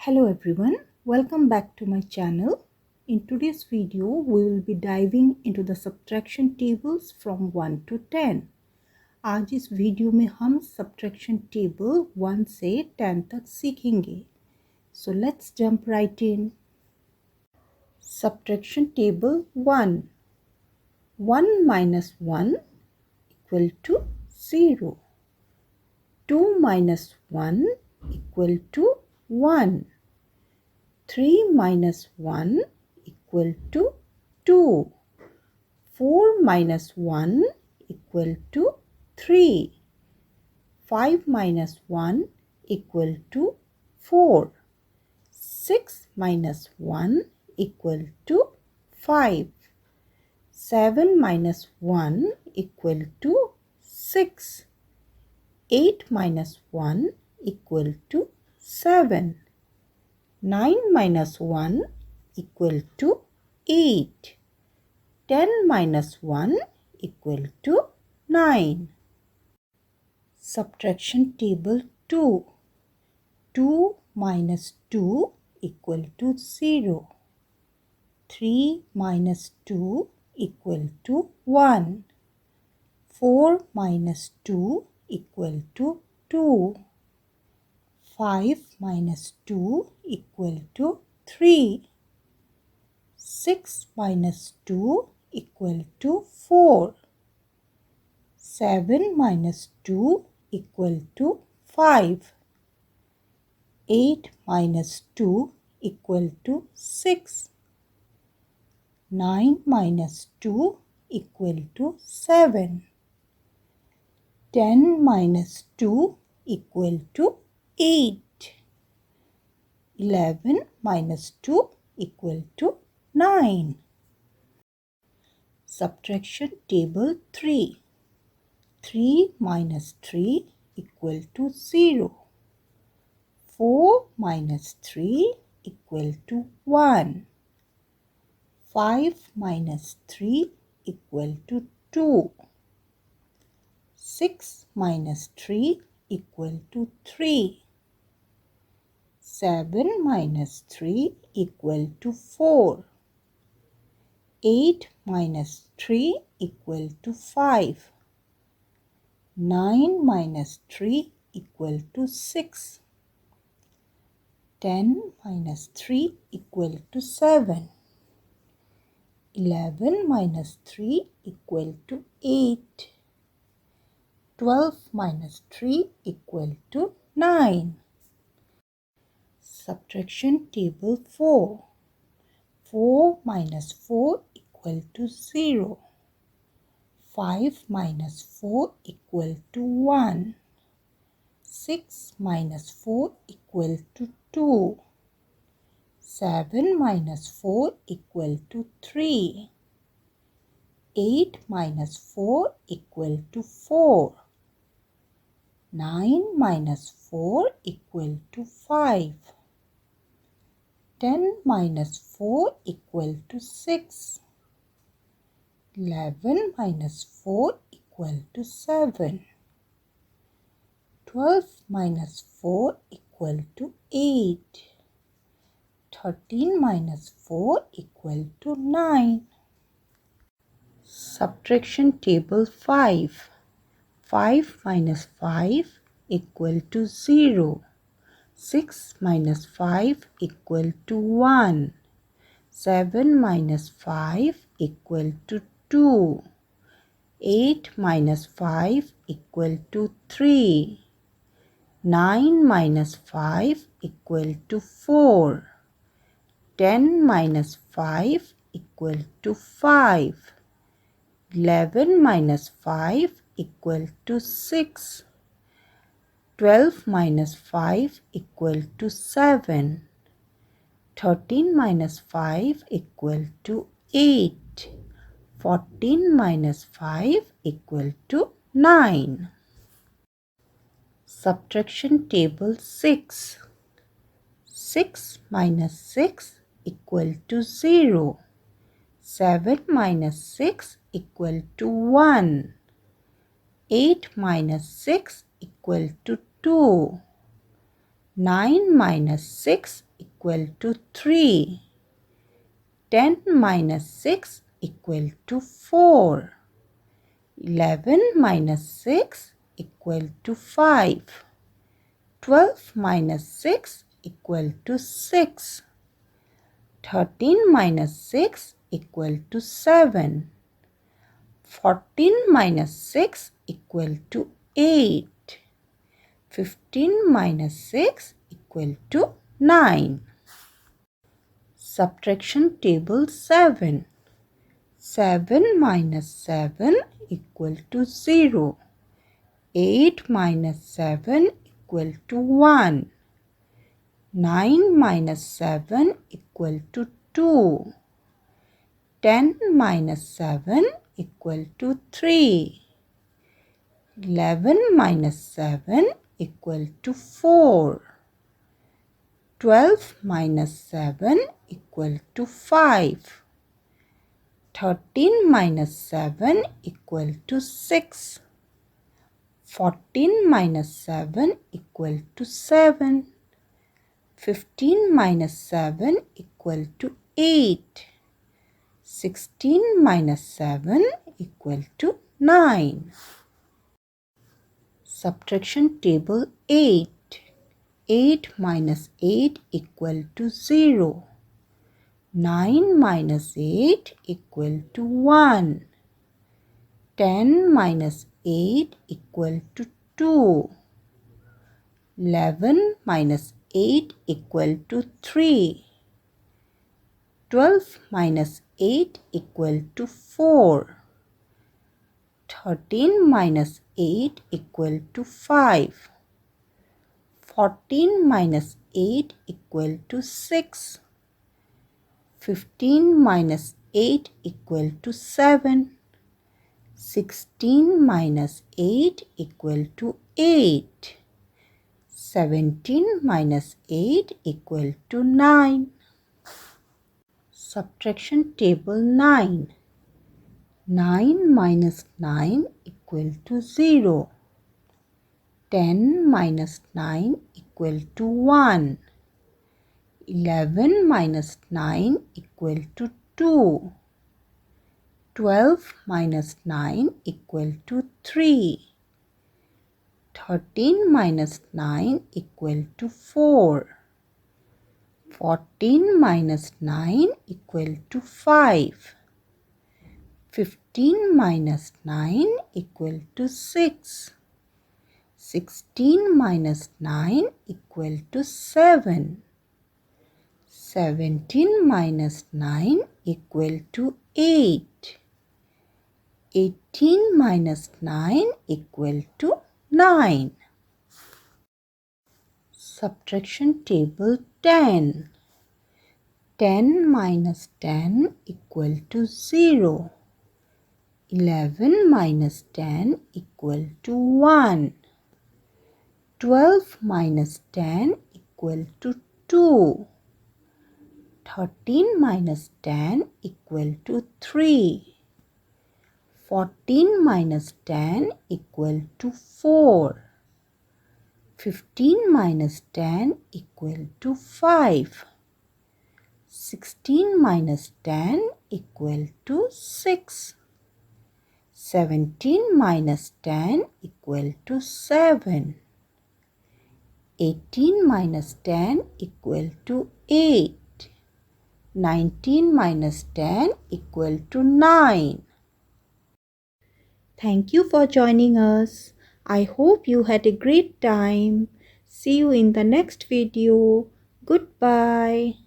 Hello everyone, welcome back to my channel. In today's video, we will be diving into the subtraction tables from 1 to 10. आज इस video में हम subtraction table 1 से 10 तक सीखेंगे. So let's jump right in. Subtraction table 1. 1 minus 1 equal to 0. 2 minus 1 equal to 1. 3 minus 1 equal to 2. 4 minus 1 equal to 3. 5 minus 1 equal to 4. 6 minus 1 equal to 5. 7 minus 1 equal to 6. 8 minus 1 equal to 7. 9 minus 1 equal to 8. 10 minus 1 equal to 9. Subtraction table 2. 2 minus 2 equal to 0. 3 minus 2 equal to 1. 4 minus 2 equal to 2. 5 minus 2 equal to 3. 6 minus 2 equal to 4. 7 minus 2 equal to 5. 8 minus 2 equal to 6. 9 minus 2 equal to 7. 10 minus 2 equal to 8. 11 minus 2 equal to 9. Subtraction table 3. 3 minus 3 equal to 0. 4 minus 3 equal to 1. 5 minus 3 equal to 2. 6 minus 3 equal to 3. 7 minus 3 equal to 4. 8 minus 3 equal to 5. 9 minus 3 equal to 6. 10 minus 3 equal to 7. 11 minus 3 equal to 8. 12 minus 3 equal to 9. Subtraction table 4. 4 minus 4 equal to 0. 5 minus 4 equal to 1. 6 minus 4 equal to 2. 7 minus 4 equal to 3. 8 minus 4 equal to 4. 9 minus 4 equal to 5. 10 minus 4 equal to 6. 11 minus 4 equal to 7. 12 minus 4 equal to 8. 13 minus 4 equal to 9. Subtraction table 5. 5 minus 5 equal to 0. 6 minus 5 equal to 1. 7 minus 5 equal to 2. 8 minus 5 equal to 3. 9 minus 5 equal to 4. 10 minus 5 equal to 5. 11 minus 5 equal to 6. 12 minus 5 equal to 7. 13 minus 5 equal to 8. 14 minus 5 equal to 9. Subtraction table 6. 6 minus 6 equal to 0. 7 minus 6 equal to 1. 8 minus 6 equal to 2. 9 minus 6 equal to 3. 10 minus 6 equal to 4. 11 minus 6 equal to 5. 12 minus 6 equal to 6. 13 minus 6 equal to 7. 14 minus 6 equal to 8. 15 minus 6 equal to 9. Subtraction table 7. 7 minus 7 equal to 0. 8 minus 7 equal to 1. 9 minus 7 equal to 2. 10 minus 7 equal to 3. 11 minus 7 equal to 4. 12 minus 7 equal to 5. 13 minus 7 equal to 6. 14 minus 7 equal to 7. 15 minus 7 equal to 8. 16 minus 7 equal to 9. Subtraction table 8. 8 minus 8 equal to 0. 9 minus 8 equal to 1. 10 minus 8 equal to 2. 11 minus 8 equal to 3. 12 minus 8 equal to 4. 13 minus 8 equal to 5. 14 minus 8 equal to 6. 15 minus 8 equal to 7. 16 minus 8 equal to 8. 17 minus 8 equal to 9. Subtraction table 9. 9 minus 9 equal to 0. 10 minus 9 equal to 1. 11 minus 9 equal to 2. 12 minus 9 equal to 3. 13 minus 9 equal to 4. 14 minus 9 equal to 5. 15 minus 9 equal to 6. 16 minus 9 equal to 7. 17 minus 9 equal to 8. 18 minus 9 equal to 9. Subtraction table 10. 10 minus 10 equal to 0. 11 minus 10 equal to 1. 12 minus 10 equal to 2. 13 minus 10 equal to 3. 14 minus 10 equal to 4. 15 minus 10 equal to 5. 16 minus 10 equal to 6. 17 minus 10 equal to 7. 18 minus 10 equal to 8. 19 minus 10 equal to 9. Thank you for joining us. I hope you had a great time. See you in the next video. Goodbye.